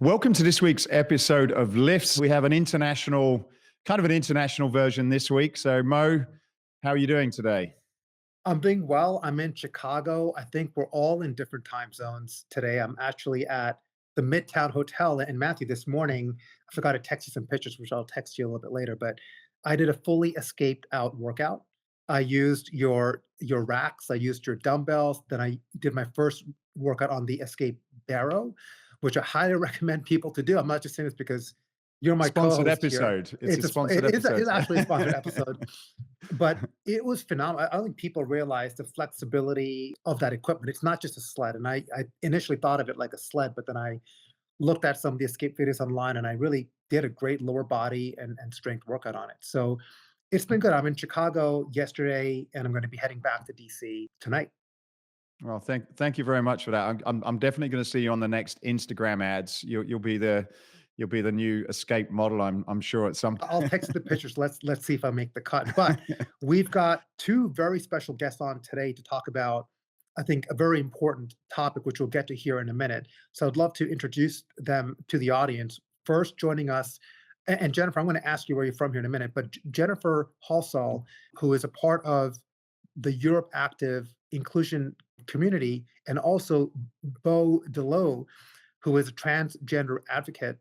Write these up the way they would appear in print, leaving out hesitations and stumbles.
Welcome to this week's episode of L.I.F.S. We have an international version this week. So Mo, how are you doing today? I'm doing well. I'm in Chicago. I think we're all in different time zones today. I'm actually at the Midtown Hotel. And Matthew, this morning, I forgot to text you some pictures, which I'll text you a little bit later, but I did a fully escaped out workout. I used your racks, I used your dumbbells, then I did my first workout on the escape barrow, which I highly recommend people to do. I'm not just saying this because you're my Sponsored co-host here. episode. It's a sponsored It is episode. actually a sponsored episode, but it was phenomenal. I don't think people realize the flexibility of that equipment. It's not just a sled. And I initially thought of it like a sled, but then I looked at some of the escape videos online and I really did a great lower body and strength workout on it. So it's been good. I'm in Chicago yesterday and I'm going to be heading back to DC tonight. Well, thank you very much for that. I'm definitely going to see you on the next Instagram ads. You'll be the new escape model. I'm sure at some. I'll text the pictures. Let's see if I make the cut. But we've got two very special guests on today to talk about, I think, a very important topic, which we'll get to here in a minute. So I'd love to introduce them to the audience. First, joining us, and Jennifer, I'm going to ask you where you're from here in a minute, but Jennifer Halsall, who is a part of the EuropeActive inclusion community, and also Beau de Leeuw, who is a transgender advocate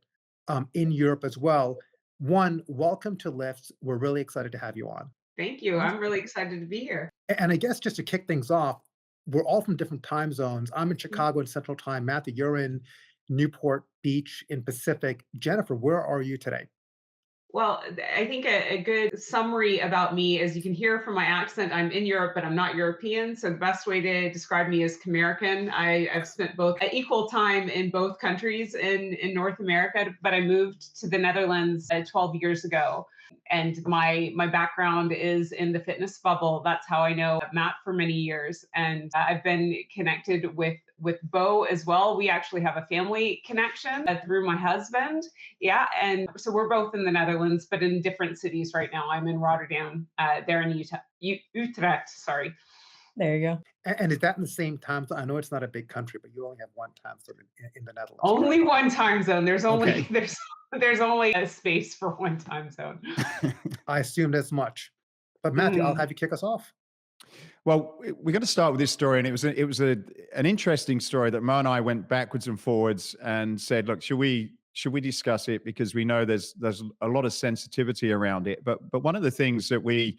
in Europe as well. One, welcome to L.I.F.S. We're really excited to have you on. Thank you. I'm really excited to be here. And I guess just to kick things off, we're all from different time zones. I'm in Chicago in Central Time. Matthew, you're in Newport Beach in Pacific. Jennifer, where are you today? Well, I think a good summary about me is you can hear from my accent, I'm in Europe, but I'm not European. So the best way to describe me is American. I've spent both equal time in both countries in North America, but I moved to the Netherlands 12 years ago. And my background is in the fitness bubble. That's how I know Matt for many years. And I've been connected with Beau as well. We actually have a family connection through my husband. Yeah. And so we're both in the Netherlands, but in different cities right now. I'm in Rotterdam, they're in Utrecht, sorry. There you go. And is that in the same time zone? I know it's not a big country, but you only have one time zone in the Netherlands. Only one time zone. There's only Okay. there's only a space for one time zone. I assumed as much. But Matthew, I'll have you kick us off. Well, we're going to start with this story, and it was an interesting story that Mo and I went backwards and forwards and said, look, should we discuss it, because we know there's a lot of sensitivity around it. But one of the things that we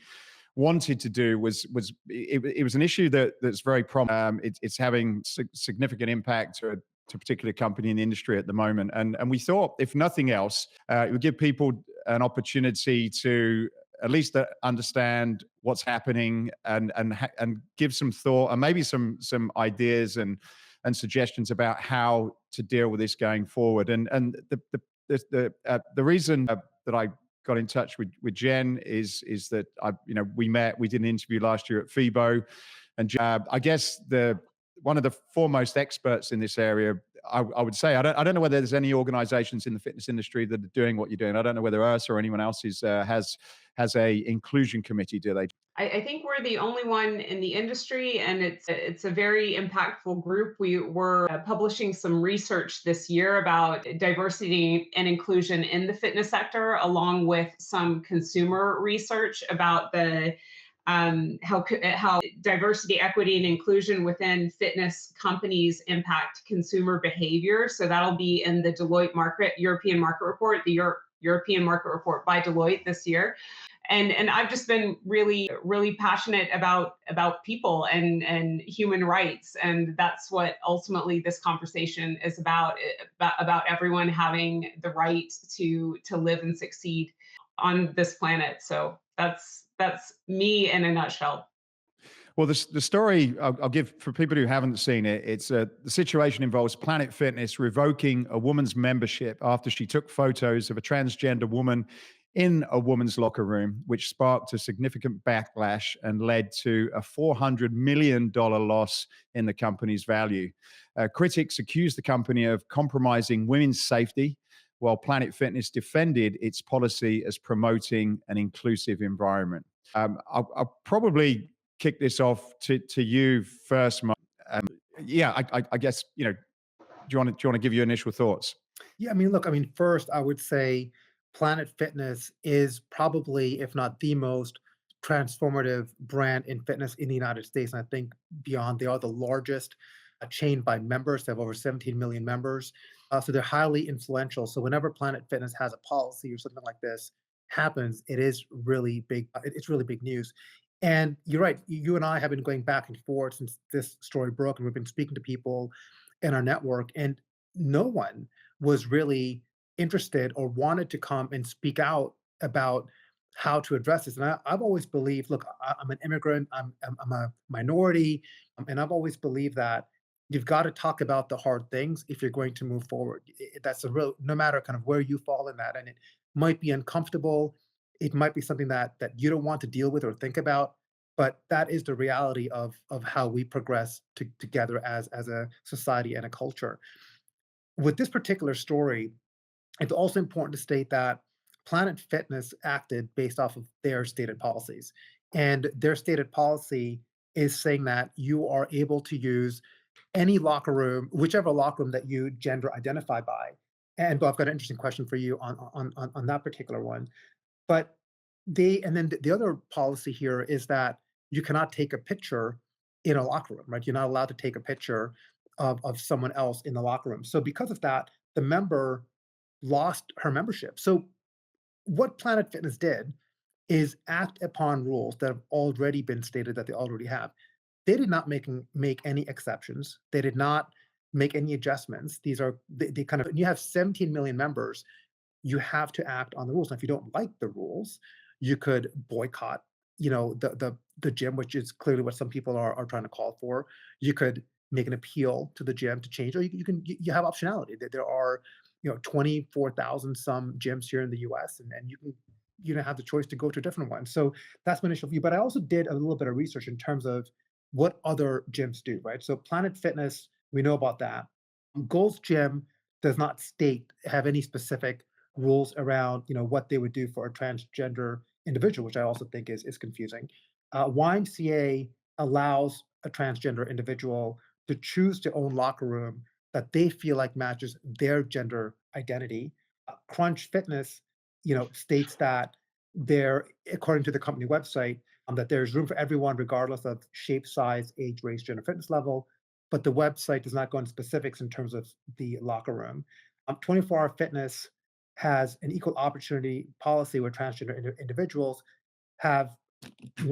wanted to do was it was an issue that's very prominent. It's having significant impact to a particular company in the industry at the moment, and we thought, if nothing else, it would give people an opportunity to at least understand what's happening and give some thought and maybe some ideas and suggestions about how to deal with this going forward. And the reason that I got in touch with Jen is that we did an interview last year at FIBO, and I guess one of the foremost experts in this area. I would say I don't know whether there's any organizations in the fitness industry that are doing what you're doing. I don't know whether us or anyone else has a inclusion committee. Do they? I think we're the only one in the industry, and it's a very impactful group. We were publishing some research this year about diversity and inclusion in the fitness sector, along with some consumer research about how diversity, equity, and inclusion within fitness companies impact consumer behavior. So that'll be in the Deloitte European Market Report, the European Market Report by Deloitte this year. And I've just been really, really passionate about people and human rights. And that's what ultimately this conversation is about everyone having the right to live and succeed on this planet. So that's me in a nutshell. Well, the story I'll give for people who haven't seen it. It's the situation involves Planet Fitness revoking a woman's membership after she took photos of a transgender woman in a woman's locker room, which sparked a significant backlash and led to a $400 million loss in the company's value. Critics accused the company of compromising women's safety, while Planet Fitness defended its policy as promoting an inclusive environment. I'll probably kick this off to you first, Mark. I guess, do you want to give your initial thoughts? Yeah, I mean, look, I mean, first, I would say Planet Fitness is probably, if not the most transformative brand in fitness in the United States. And I think beyond, they are the largest chain by members. They have over 17 million members. So they're highly influential. So whenever Planet Fitness has a policy or something like this happens, it is really big. It's really big news. And you're right. You and I have been going back and forth since this story broke, and we've been speaking to people in our network, and no one was really interested or wanted to come and speak out about how to address this. And I've always believed, look, I'm an immigrant, I'm a minority, and I've always believed that you've got to talk about the hard things if you're going to move forward. That's a real, no matter kind of where you fall in that, and it might be uncomfortable, it might be something that you don't want to deal with or think about, but that is the reality of how we progress together as a society and a culture. With this particular story, it's also important to state that Planet Fitness acted based off of their stated policies. And their stated policy is saying that you are able to use any locker room, whichever locker room that you gender identify by. And I've got an interesting question for you on that particular one. But and then the other policy here is that you cannot take a picture in a locker room, right? You're not allowed to take a picture of someone else in the locker room. So because of that, the member lost her membership. So what Planet Fitness did is act upon rules that have already been stated that they already have. They did not make any exceptions. They did not make any adjustments. These are they kind of, you have 17 million members, you have to act on the rules. Now, if you don't like the rules, you could boycott, the gym, which is clearly what some people are trying to call for. You could make an appeal to the gym to change, or you have optionality. There are 24,000 some gyms here in the US, and you don't have the choice to go to a different one. So that's my initial view. But I also did a little bit of research in terms of what other gyms do, right? So Planet Fitness, we know about that. Gold's Gym does not have any specific rules around what they would do for a transgender individual, which I also think is confusing. YMCA allows a transgender individual to choose to own locker room that they feel like matches their gender identity. Crunch Fitness, states that according to the company website, that there's room for everyone regardless of shape, size, age, race, gender, fitness level. But the website does not go into specifics in terms of the locker room. 24-hour Fitness has an equal opportunity policy where transgender individuals have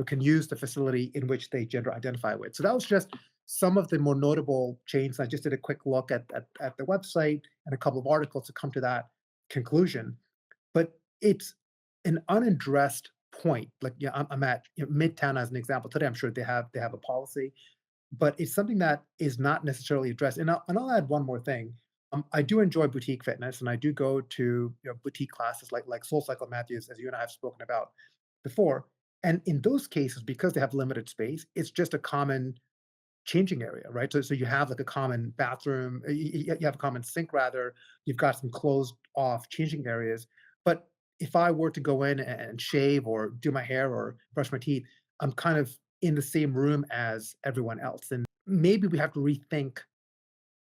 can use the facility in which they gender identify with. So that was just some of the more notable changes. I just did a quick look at the website and a couple of articles to come to that conclusion. But it's an unaddressed point. Like, yeah, I'm at Midtown as an example today. I'm sure they have a policy, but it's something that is not necessarily addressed. And I'll add one more thing. I do enjoy boutique fitness, and I do go to boutique classes like Soul Cycle Matthews, as you and I have spoken about before. And in those cases, because they have limited space, it's just a common changing area, right? So you have like a common bathroom, you have a common sink rather, you've got some closed off changing areas. But if I were to go in and shave or do my hair or brush my teeth, I'm kind of in the same room as everyone else. And maybe we have to rethink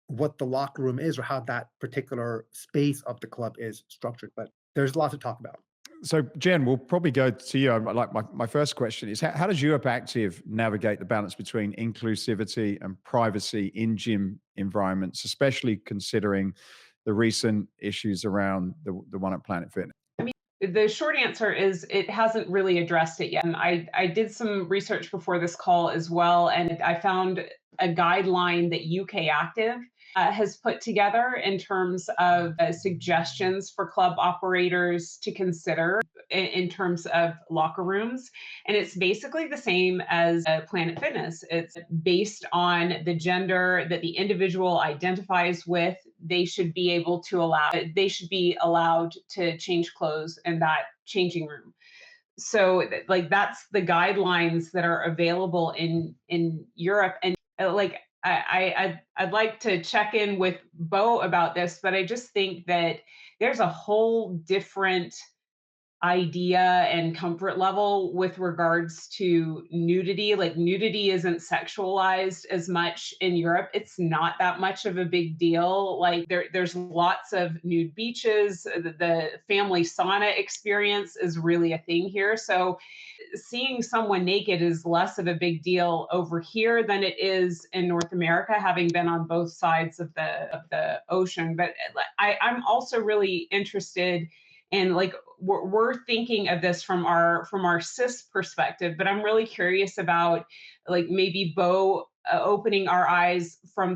what the locker room is or how that particular space of the club is structured. But there's a lot to talk about. So, Jen, we'll probably go to you. Like my first question is, how does EuropeActive navigate the balance between inclusivity and privacy in gym environments, especially considering the recent issues around the one at Planet Fitness? The short answer is it hasn't really addressed it yet. And I did some research before this call as well, and I found a guideline that EuropeActive has put together in terms of suggestions for club operators to consider in terms of locker rooms. And it's basically the same as Planet Fitness. It's based on the gender that the individual identifies with. They should be allowed to change clothes in that changing room. So like that's the guidelines that are available in Europe. And like I'd like to check in with Beau about this, but I just think that there's a whole different idea and comfort level with regards to nudity. Like nudity isn't sexualized as much in Europe. It's not that much of a big deal. Like there's lots of nude beaches. The family sauna experience is really a thing here. So seeing someone naked is less of a big deal over here than it is in North America, having been on both sides of the ocean. But I'm also really interested in, like, we're thinking of this from our cis perspective, but I'm really curious about, like, maybe Beau, opening our eyes from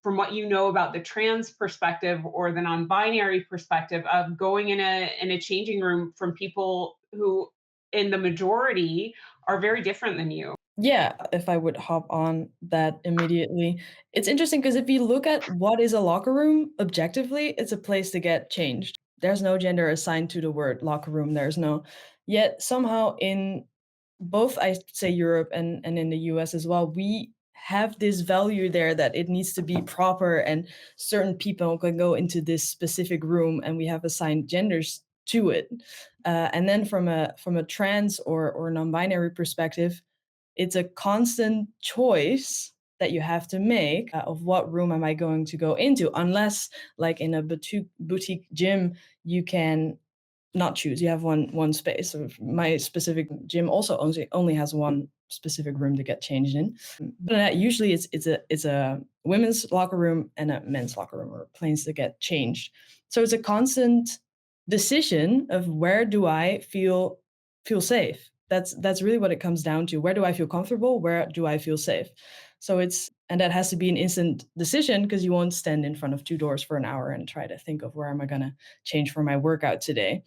what you know about the trans perspective or the non-binary perspective of going in a changing room from people who in the majority are very different than you. Yeah, if I would hop on that immediately. It's interesting because if you look at what is a locker room, objectively, it's a place to get changed. There's no gender assigned to the word locker room. There's no. Yet somehow in both I say Europe and in the US as well, we have this value there that it needs to be proper and certain people can go into this specific room and we have assigned genders to it. And then from a trans or non-binary perspective, it's a constant choice that you have to make of what room am I going to go into, unless like in a boutique gym you can not choose. You have one space. So my specific gym also only has one specific room to get changed in. But usually it's a women's locker room and a men's locker room or places to get changed. So it's a constant decision of where do I feel safe. That's really what it comes down to. Where do I feel comfortable? Where do I feel safe? So and that has to be an instant decision because you won't stand in front of two doors for an hour and try to think of where am I going to change for my workout today.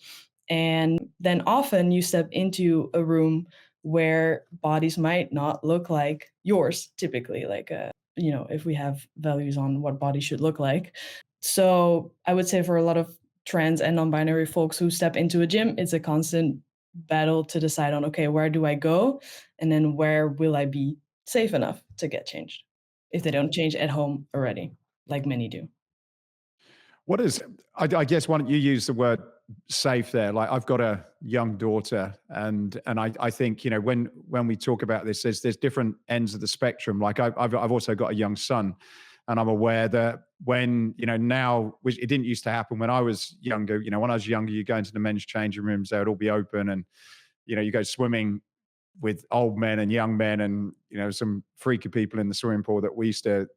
And then often you step into a room where bodies might not look like yours, typically, like, if we have values on what body should look like. So I would say for a lot of trans and non-binary folks who step into a gym, it's a constant battle to decide on, okay, where do I go? And then where will I be safe enough to get changed if they don't change at home already, like many do. What is, I guess, why don't you use the word safe there? Like, I've got a young daughter, and I think, when we talk about this, there's different ends of the spectrum. Like I've also got a young son, and I'm aware that when, now, which it didn't used to happen when I was younger, when I was younger, you go into the men's changing rooms, they would all be open, and, you go swimming with old men and young men and, some freaky people in the swimming pool that we used to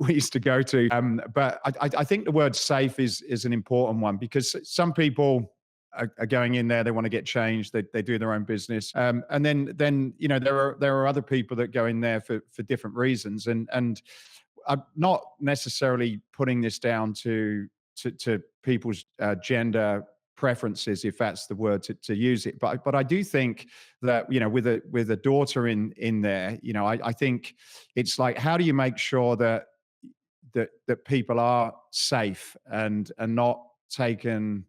we used to go to. But I think the word safe is an important one, because some people are going in there, they want to get changed, they do their own business. And then there are other people that go in there for different reasons. And I'm not necessarily putting this down to people's gender preferences, if that's the word to use it. But I do think that, with a daughter in there, I think it's like, how do you make sure that people are safe and not taken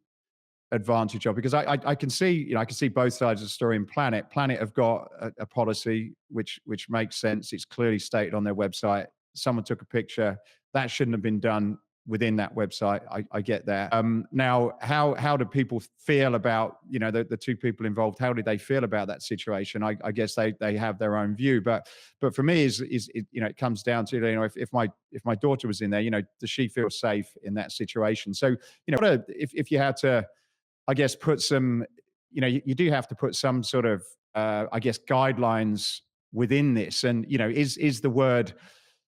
advantage of? Because I can see, I can see both sides of the story. In Planet have got a policy which makes sense. It's clearly stated on their website. Someone took a picture that shouldn't have been done within that website. I get that. Now, how do people feel about, the two people involved? How do they feel about that situation? I guess they have their own view, but for me, it comes down to, if my daughter was in there, does she feel safe in that situation? So, if you had to, I guess, put some, you do have to put some sort of, I guess, guidelines within this. And, is the word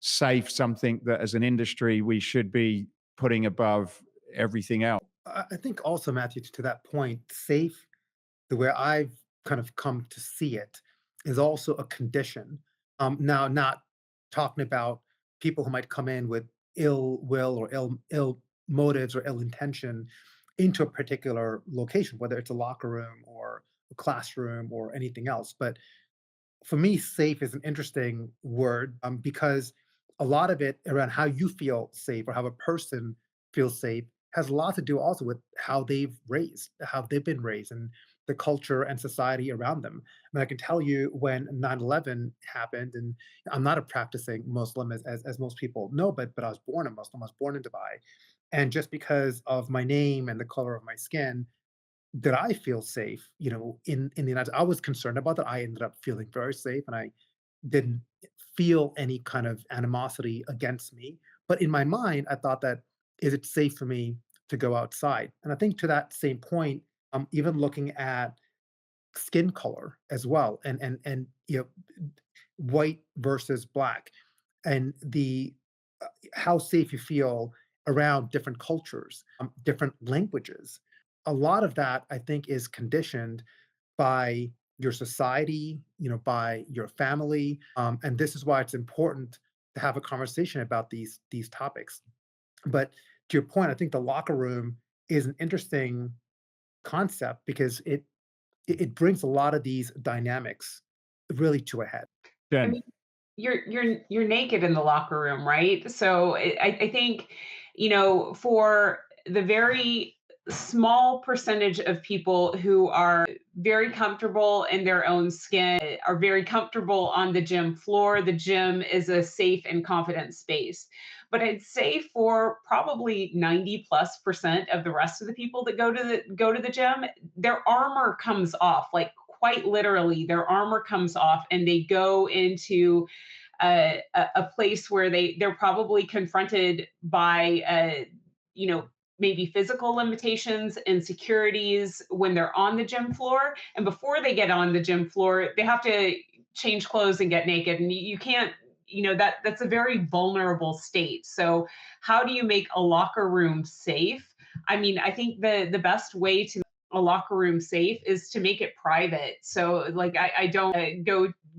safe something that as an industry we should be putting above everything else? I think also, Matthew, to that point, safe, the way I've kind of come to see it, is also a condition. Now, not talking about people who might come in with ill will or ill motives or ill intention into a particular location, whether it's a locker room or a classroom or anything else. But for me, safe is an interesting word, because a lot of it around how you feel safe or how a person feels safe has a lot to do also with how they've been raised, and the culture and society around them. I mean, I can tell you when 9/11 happened, and I'm not a practicing Muslim, as most people know, but I was born a Muslim. I was born in Dubai, and just because of my name and the color of my skin, did I feel safe? In the United, I was concerned about that. I ended up feeling very safe, and I didn't feel any kind of animosity against me. But in my mind, I thought that, is it safe for me to go outside? And I think to that same point, even looking at skin color as well, and white versus black, and the how safe you feel around different cultures, different languages. A lot of that, I think, is conditioned by your society, by your family, and this is why it's important to have a conversation about these topics. But to your point, I think the locker room is an interesting concept because it brings a lot of these dynamics really to a head. I Jen. mean, you're naked in the locker room, right? So I think, for the very small percentage of people who are very comfortable in their own skin, are very comfortable on the gym floor, the gym is a safe and confident space. But I'd say for probably 90+% of the rest of the people that go to the gym, their armor comes off, like quite literally, their armor comes off, and they go into a place where they're probably confronted by maybe physical limitations, insecurities when they're on the gym floor, and before they get on the gym floor they have to change clothes and get naked, and you can't, that's a very vulnerable state. So how do you make a locker room safe? I mean, I think the best way to a locker room safe is to make it private. So like I don't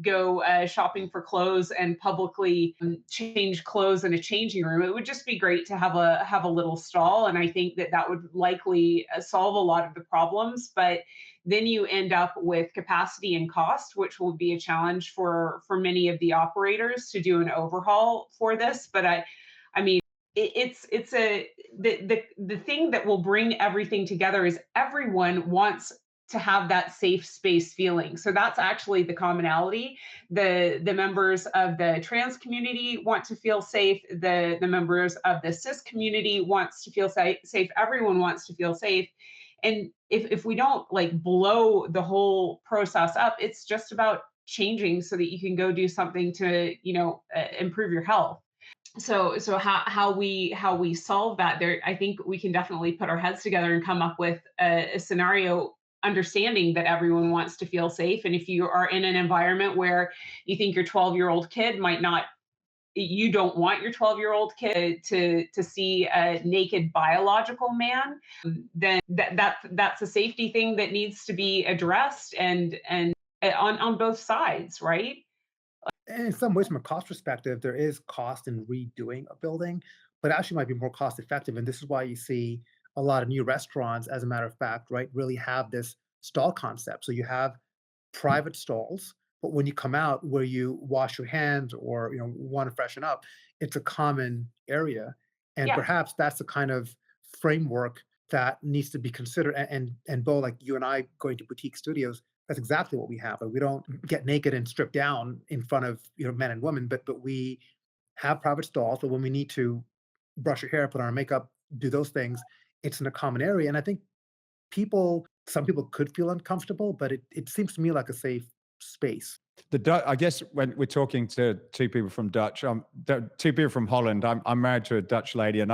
go shopping for clothes and publicly change clothes in a changing room. It would just be great to have a little stall, and I think that would likely solve a lot of the problems. But then you end up with capacity and cost, which will be a challenge for many of the operators to do an overhaul for this. But I mean, it's a the thing that will bring everything together is everyone wants to have that safe space feeling. So that's actually the commonality. The members of the trans community want to feel safe. The members of the cis community wants to feel safe. Everyone wants to feel safe. And if we don't like blow the whole process up, it's just about changing so that you can go do something to improve your health. So how we solve that there, I think we can definitely put our heads together and come up with a scenario, understanding that everyone wants to feel safe. And if you are in an environment where you think your 12-year-old kid might not, you don't want your 12-year-old kid to see a naked biological man, then that's a safety thing that needs to be addressed, and on both sides, right? And in some ways, from a cost perspective, there is cost in redoing a building, but actually might be more cost effective. And this is why you see a lot of new restaurants, as a matter of fact, right, really have this stall concept. So you have private stalls, but when you come out where you wash your hands or want to freshen up, it's a common area. And Yeah. perhaps that's the kind of framework that needs to be considered. And Beau, like you and I going to boutique studios, that's exactly what we have. Like, we don't get naked and strip down in front of men and women, but we have private stalls. But when we need to brush your hair, put on our makeup, do those things, it's in a common area. And I think some people could feel uncomfortable, but it seems to me like a safe space. I guess when we're talking to two people from two people from Holland, I'm married to a Dutch lady, and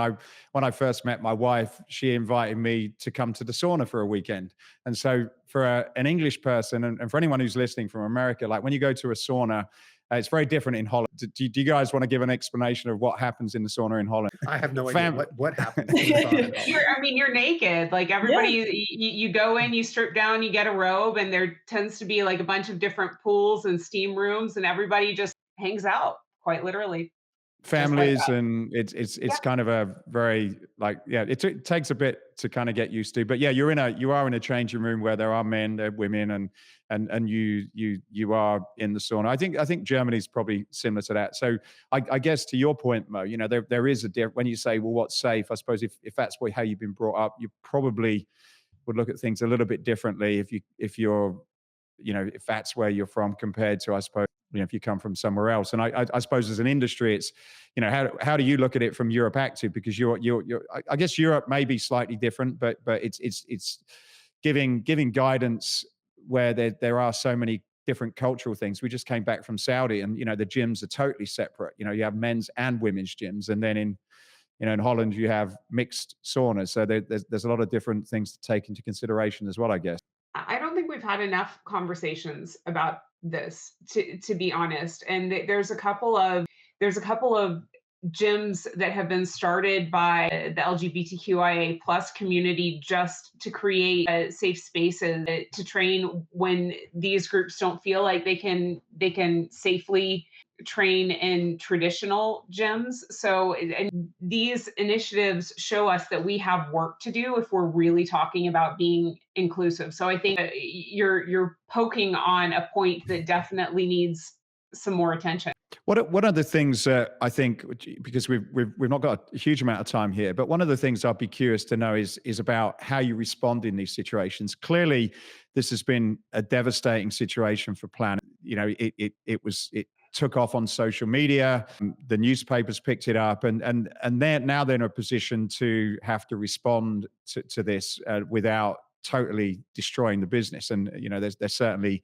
when I first met my wife, she invited me to come to the sauna for a weekend. And so for an English person, and for anyone who's listening from America, like when you go to a sauna, it's very different in Holland. Do you guys want to give an explanation of what happens in the sauna in Holland? I have no idea what happens in the sauna in Holland. You're naked. Like everybody, you go in, you strip down, you get a robe, and there tends to be like a bunch of different pools and steam rooms, and everybody just hangs out, quite literally. Families, and it's Yeah. kind of a very it takes a bit to kind of get used to, but yeah, you are in a changing room where there are men, there are women, and you are in the sauna. I think Germany's probably similar to that. So I guess to your point, Mo, there is when you say, well, what's safe, I suppose if that's how you've been brought up, you probably would look at things a little bit differently if that's where you're from compared to, I suppose, if you come from somewhere else. And I suppose as an industry, it's, how do you look at it from EuropeActive? Because I guess Europe may be slightly different, but it's giving guidance where there are so many different cultural things. We just came back from Saudi, and the gyms are totally separate. You have men's and women's gyms, and then in Holland you have mixed saunas. So there's a lot of different things to take into consideration as well, I guess. I don't think we've had enough conversations about this, to be honest. And there's a couple of gyms that have been started by the LGBTQIA plus community just to create safe spaces to train when these groups don't feel like they can safely train in traditional gyms. So, and these initiatives show us that we have work to do if we're really talking about being inclusive. So I think you're poking on a point that definitely needs some more attention. One of the things I think, because we've not got a huge amount of time here, but one of the things I'd be curious to know is about how you respond in these situations. Clearly, this has been a devastating situation for Planet. It took off on social media. The newspapers picked it up, and they're now in a position to have to respond to this without totally destroying the business. And they're certainly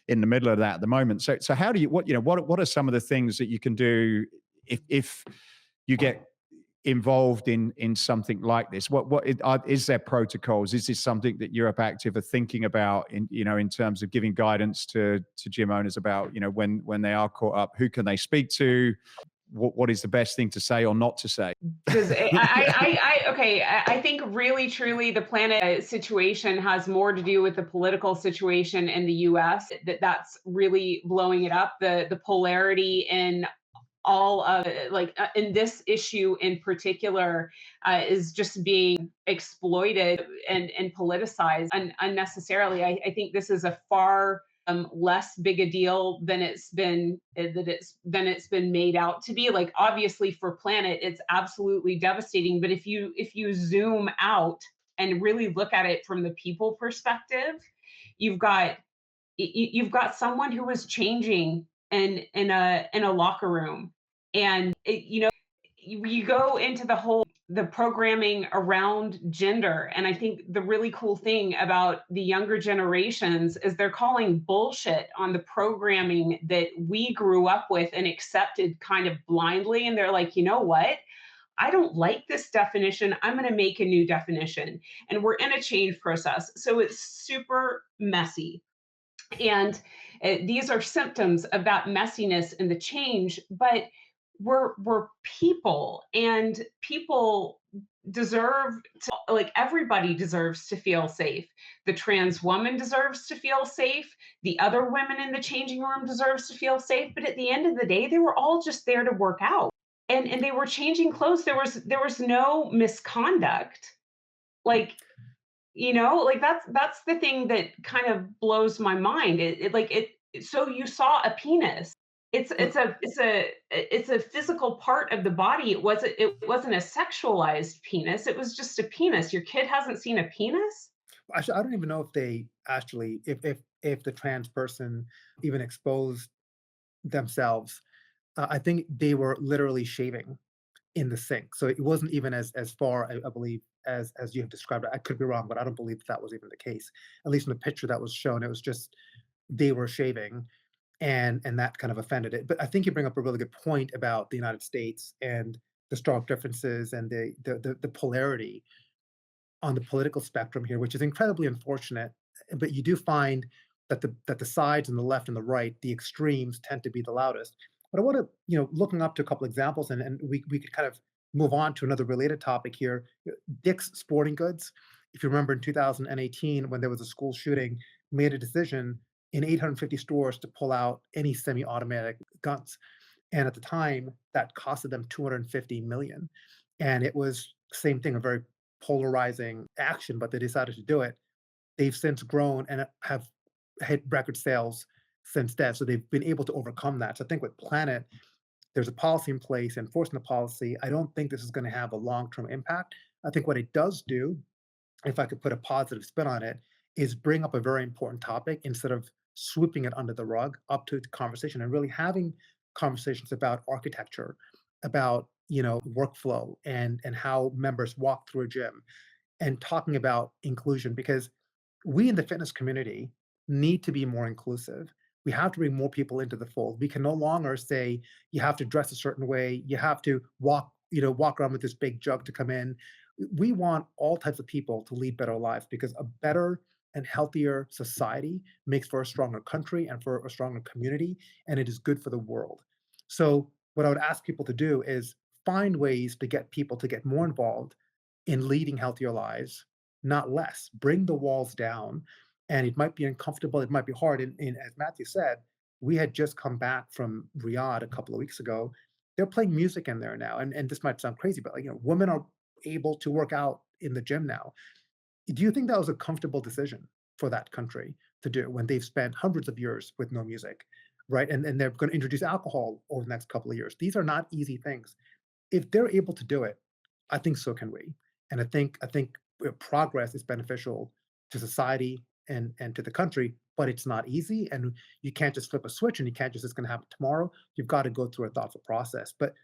in the middle of that at the moment. So how do you what are some of the things that you can do if you get involved in something like this? Is there protocols? Is this something that EuropeActive are thinking about in terms of giving guidance to gym owners about when they are caught up? Who can they speak to? What is the best thing to say or not to say? Because I think really truly the Planet situation has more to do with the political situation in the US, that's really blowing it up. The polarity in all of in this issue in particular is just being exploited and politicized unnecessarily. I think this is a far less big a deal than it's been made out to be. Like, obviously for Planet it's absolutely devastating, but if you zoom out and really look at it from the people perspective, you've got someone who was changing in a locker room, and you go into the programming around gender. And I think the really cool thing about the younger generations is they're calling bullshit on the programming that we grew up with and accepted kind of blindly. And they're like, you know what? I don't like this definition. I'm going to make a new definition. And we're in a change process. So it's super messy. And these are symptoms of that messiness and the change. But we're people, and people deserve to, everybody deserves to feel safe. The trans woman deserves to feel safe. The other women in the changing room deserves to feel safe. But at the end of the day, they were all just there to work out. And they were changing clothes. There was no misconduct. That's the thing that kind of blows my mind. So you saw a penis. It's a physical part of the body. It wasn't a sexualized penis. It was just a penis. Your kid hasn't seen a penis? Actually, I don't even know if they actually, if the trans person even exposed themselves. I think they were literally shaving in the sink. So it wasn't even as far, I believe, as you have described it. I could be wrong, but I don't believe that was even the case. At least in the picture that was shown, it was just they were shaving, and that kind of offended it. But I think you bring up a really good point about the United States and the stark differences and the polarity on the political spectrum here, which is incredibly unfortunate. But you do find that the sides on the left and the right, the extremes, tend to be the loudest. But I want to, looking up to a couple examples, and we could kind of move on to another related topic here. Dick's Sporting Goods, if you remember in 2018, when there was a school shooting, made a decision in 850 stores to pull out any semi-automatic guns. And at the time, that costed them 250 million. And it was same thing, a very polarizing action, but they decided to do it. They've since grown and have hit record sales since then. So they've been able to overcome that. So I think with Planet, there's a policy in place, enforcing the policy. I don't think this is going to have a long-term impact. I think what it does do, if I could put a positive spin on it, is bring up a very important topic instead of sweeping it under the rug, up to the conversation, and really having conversations about architecture, about workflow, and how members walk through a gym, and talking about inclusion. Because we in the fitness community need to be more inclusive. We have to bring more people into the fold. We can no longer say you have to dress a certain way, you have to walk around with this big jug to come in. We want all types of people to lead better lives because a better and healthier society makes for a stronger country and for a stronger community, and it is good for the world. So, what I would ask people to do is find ways to get people to get more involved in leading healthier lives, not less. Bring the walls down. And it might be uncomfortable, it might be hard. And as Matthew said, we had just come back from Riyadh a couple of weeks ago. They're playing music in there now. And this might sound crazy, but women are able to work out in the gym now. Do you think that was a comfortable decision for that country to do when they've spent hundreds of years with no music, right? And they're going to introduce alcohol over the next couple of years. These are not easy things. If they're able to do it, I think so can we. And I think progress is beneficial to society and to the country, but it's not easy. And you can't just flip a switch and you can't just, it's going to happen tomorrow. You've got to go through a thoughtful process. But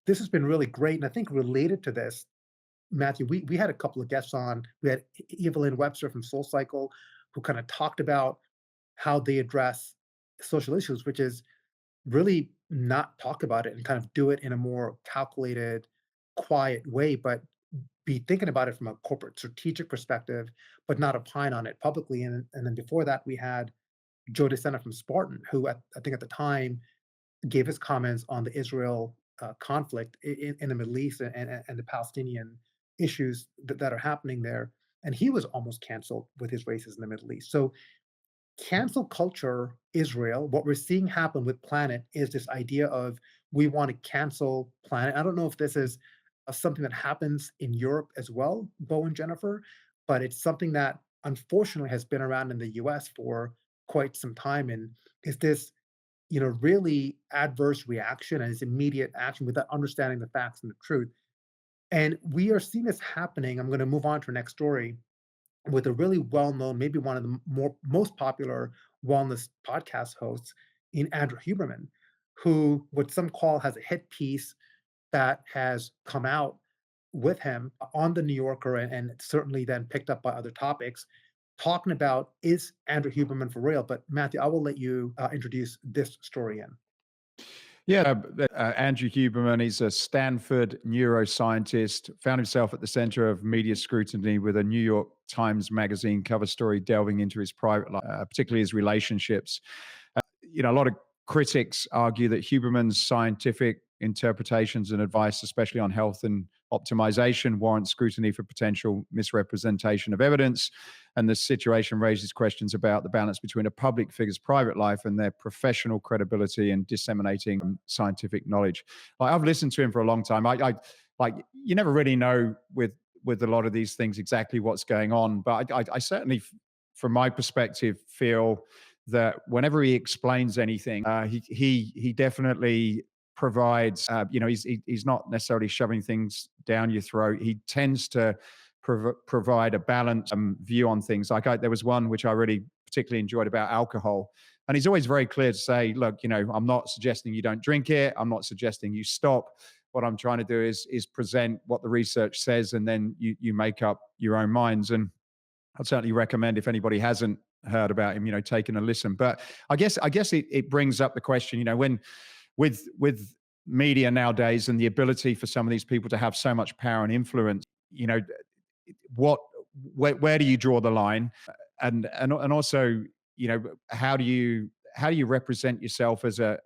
this has been really great. And I think related to this, Matthew, we had a couple of guests on. We had Evelyn Webster from SoulCycle, who kind of talked about how they address social issues, which is really not talk about it and kind of do it in a more calculated, quiet way, but be thinking about it from a corporate strategic perspective, but not opine on it publicly. And then before that, we had Joe DeSena from Spartan, who I think at the time gave his comments on the Israel conflict in the Middle East and the Palestinian issues that are happening there. And he was almost canceled with his races in the Middle East. So cancel culture, Israel, what we're seeing happen with Planet is this idea of we want to cancel Planet. I don't know if this is something that happens in Europe as well, Beau and Jennifer, but it's something that unfortunately has been around in the US for quite some time. And is this, really adverse reaction and this immediate action without understanding the facts and the truth. And we are seeing this happening. I'm going to move on to our next story with a really well-known, maybe one of the most popular wellness podcast hosts in Andrew Huberman, who what some call has a hit piece that has come out with him on the New Yorker and certainly then picked up by other topics, talking about is Andrew Huberman for real? But Matthew, I will let you introduce this story in. Yeah, Andrew Huberman, he's a Stanford neuroscientist, found himself at the center of media scrutiny with a New York Times Magazine cover story delving into his private life, particularly his relationships. A lot of critics argue that Huberman's scientific interpretations and advice, especially on health and optimization, warrant scrutiny for potential misrepresentation of evidence. And the situation raises questions about the balance between a public figure's private life and their professional credibility in disseminating scientific knowledge. I've listened to him for a long time. I you never really know with a lot of these things exactly what's going on, but I certainly, from my perspective, feel that whenever he explains anything, he definitely provides, he's not necessarily shoving things down your throat. He tends to provide a balanced view on things. There was one which I really particularly enjoyed about alcohol. And he's always very clear to say, look, I'm not suggesting you don't drink it. I'm not suggesting you stop. What I'm trying to do is present what the research says, and then you make up your own minds. And I'd certainly recommend, if anybody hasn't heard about him, taking a listen. But I guess it brings up the question, when with media nowadays and the ability for some of these people to have so much power and influence, where do you draw the line? And also, how do you represent yourself as a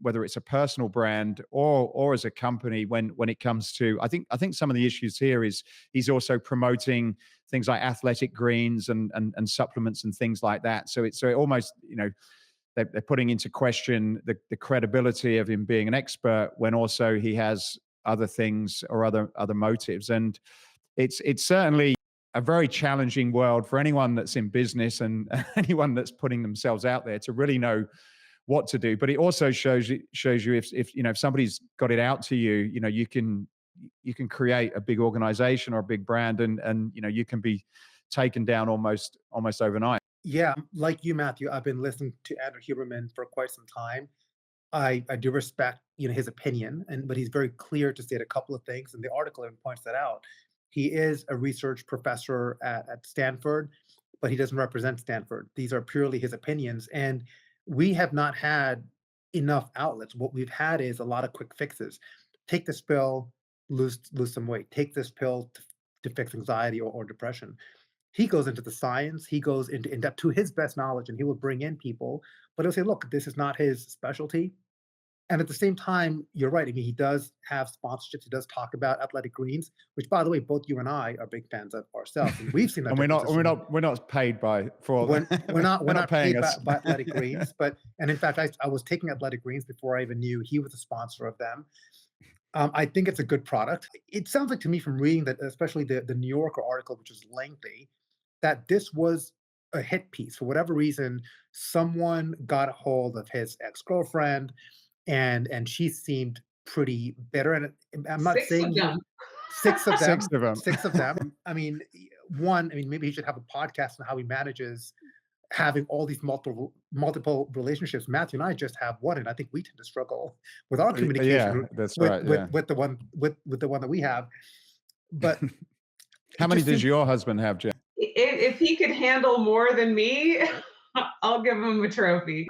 whether it's a personal brand or as a company when it comes to, I think some of the issues here is he's also promoting things like athletic greens and supplements and things like that. So it almost, they're putting into question the credibility of him being an expert when also he has other things or other motives. And it's certainly a very challenging world for anyone that's in business and anyone that's putting themselves out there to really know what to do. But it also shows you if somebody's got it out to you, you can create a big organization or a big brand, and you can be taken down almost overnight. Yeah, like you, Matthew, I've been listening to Andrew Huberman for quite some time. I do respect his opinion, but he's very clear to state a couple of things, and the article even points that out. He is a research professor at Stanford, but he doesn't represent Stanford. These are purely his opinions. And we have not had enough outlets. What we've had is a lot of quick fixes. Take this pill, lose some weight. Take this pill to fix anxiety or depression. He goes into the science, he goes into in depth to his best knowledge, and he will bring in people, but he'll say, look, this is not his specialty. And at the same time, you're right. I mean, he does have sponsorships. He does talk about athletic greens, which, by the way, both you and I are big fans of ourselves, and we've seen that. And we're not paid for when we're not paying paid us. by Athletic Greens, and in fact, I was taking Athletic Greens before I even knew he was a sponsor of them. I think it's a good product. It sounds like to me from reading that, especially the New Yorker article, which is lengthy, that this was a hit piece. For whatever reason, someone got a hold of his ex-girlfriend, and she seemed pretty bitter. And I'm not Six saying of them. six of them, Six of them. six of them. I mean, maybe he should have a podcast on how he manages having all these multiple relationships. Matthew and I just have one, and I think we tend to struggle with our communication Yeah, that's with, right. with, Yeah. with the one that we have. But How many does your husband have, Jen? If he could handle more than me, I'll give him a trophy.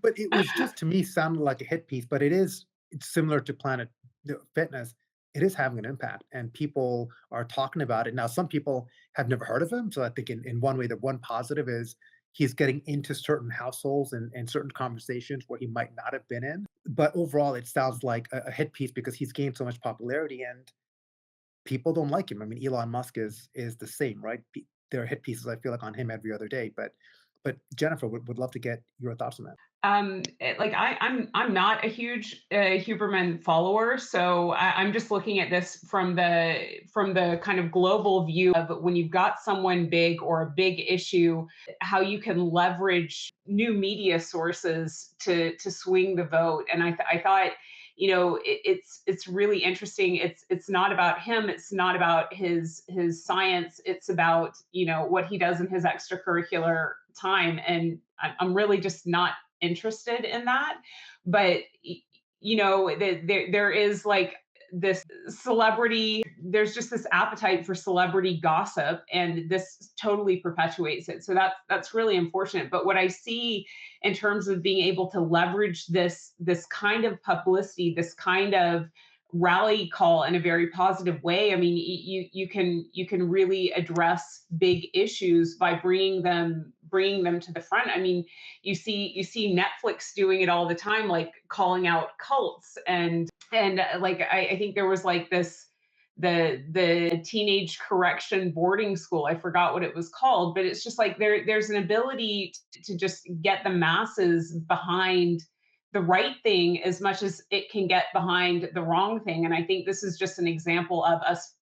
But it was just, to me, sounded like a hit piece. But it's similar to Planet Fitness. It is having an impact, and people are talking about it now. Some people have never heard of him, so I think in one way, the one positive is he's getting into certain households and certain conversations where he might not have been in. But overall, it sounds like a hit piece because he's gained so much popularity, and people don't like him. I mean, Elon Musk is the same, right? There are hit pieces, I feel like, on him every other day. But Jennifer would love to get your thoughts on that. Like I'm not a huge Huberman follower, so I'm just looking at this from the kind of global view of when you've got someone big or a big issue, how you can leverage new media sources to swing the vote. And I thought, it's really interesting. It's not about him. It's not about his science. It's about what he does in his extracurricular time, and I'm really just not interested in that. But there is like this celebrity, there's just this appetite for celebrity gossip, and this totally perpetuates it. So that's really unfortunate. But what I see in terms of being able to leverage this kind of publicity, this kind of rally call in a very positive way. I mean, you can really address big issues by bringing them to the front. I mean, you see Netflix doing it all the time, like calling out cults, and like I think there was like this the teenage correction boarding school. I forgot what it was called, but it's just like there's an ability to just get the masses behind the right thing as much as it can get behind the wrong thing. And I think this is just an example of us,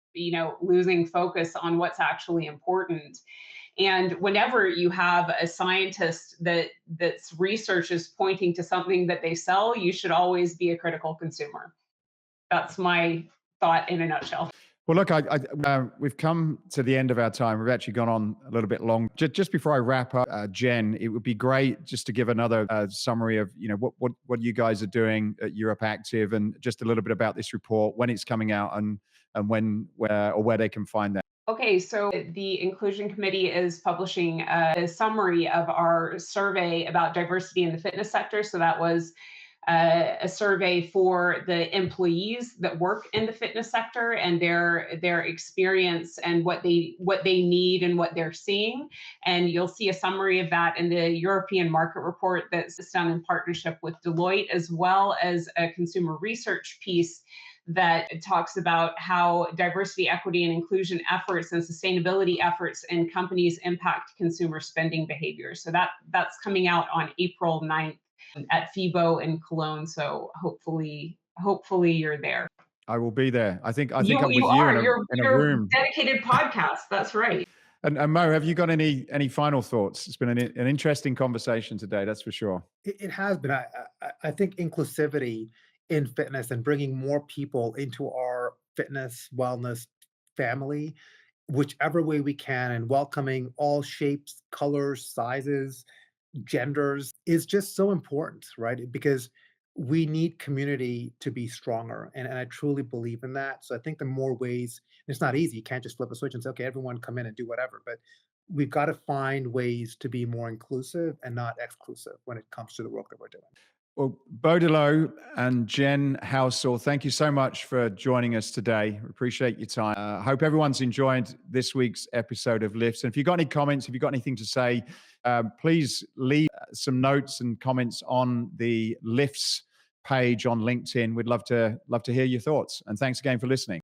losing focus on what's actually important. And whenever you have a scientist that's research is pointing to something that they sell, you should always be a critical consumer. That's my thought in a nutshell. Well, look, we've come to the end of our time. We've actually gone on a little bit long. Just before I wrap up, Jen, it would be great just to give another summary of what you guys are doing at EuropeActive, and just a little bit about this report, when it's coming out, and where they can find that. Okay, so the Inclusion Committee is publishing a summary of our survey about diversity in the fitness sector. So that was a survey for the employees that work in the fitness sector and their experience and what they need and what they're seeing. And you'll see a summary of that in the European Market Report that's done in partnership with Deloitte, as well as a consumer research piece that talks about how diversity, equity, and inclusion efforts and sustainability efforts in companies impact consumer spending behavior. So that's coming out on April 9th at FIBO in Cologne. So hopefully you're there. I will be there. I think I'm with you you are. in a room. Dedicated podcast. That's right. And Mo, have you got any final thoughts? It's been an interesting conversation today, that's for sure. It has been. I think inclusivity in fitness and bringing more people into our fitness wellness family, whichever way we can, and welcoming all shapes, colors, sizes, genders, is just so important, right? Because we need community to be stronger. And I truly believe in that. So I think the more ways, it's not easy. You can't just flip a switch and say, okay, everyone come in and do whatever. But we've got to find ways to be more inclusive and not exclusive when it comes to the work that we're doing. Well, Beau de Leeuw and Jen Halsall, thank you so much for joining us today. Appreciate your time. I hope everyone's enjoyed this week's episode of L.I.F.S. And if you've got any comments, if you've got anything to say, please leave some notes and comments on the L.I.F.S page on LinkedIn. We'd love to hear your thoughts. And thanks again for listening.